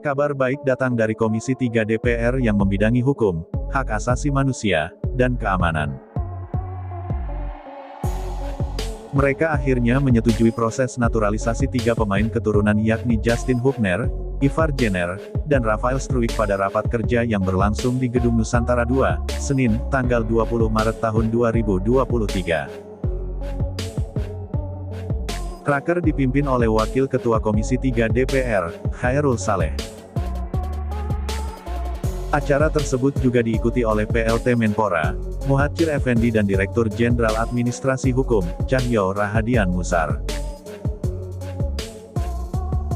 Kabar baik datang dari Komisi 3 DPR yang membidangi hukum, hak asasi manusia, dan keamanan. Mereka akhirnya menyetujui proses naturalisasi 3 pemain keturunan yakni Justin Hubner, Ivar Jenner, dan Rafael Struijk pada rapat kerja yang berlangsung di Gedung Nusantara II, Senin, tanggal 20 Maret tahun 2023. Raker dipimpin oleh Wakil Ketua Komisi 3 DPR, Khairul Saleh. Acara tersebut juga diikuti oleh PLT Menpora, Muhadjir Effendi dan Direktur Jenderal Administrasi Hukum, Cahyo Rahadian Musar.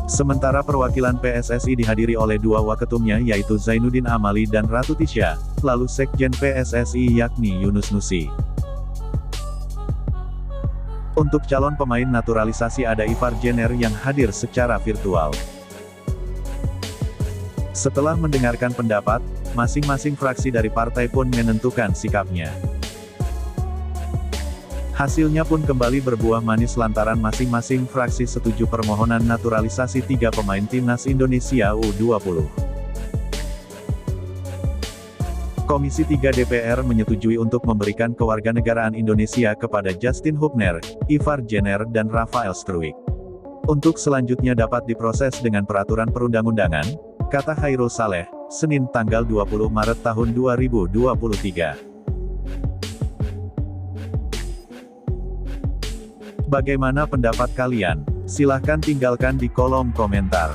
Sementara perwakilan PSSI dihadiri oleh 2 waketumnya yaitu Zainuddin Amali dan Ratu Tisha, lalu Sekjen PSSI yakni Yunus Nusi. Untuk calon pemain naturalisasi ada Ivar Jenner yang hadir secara virtual. Setelah mendengarkan pendapat, masing-masing fraksi dari partai pun menentukan sikapnya. Hasilnya pun kembali berbuah manis lantaran masing-masing fraksi setuju permohonan naturalisasi 3 pemain timnas Indonesia U20. Komisi 3 DPR menyetujui untuk memberikan kewarganegaraan Indonesia kepada Justin Hubner, Ivar Jenner dan Rafael Struijk. Untuk selanjutnya dapat diproses dengan peraturan perundang-undangan, kata Khairul Saleh, Senin tanggal 20 Maret tahun 2023. Bagaimana pendapat kalian? Silahkan tinggalkan di kolom komentar.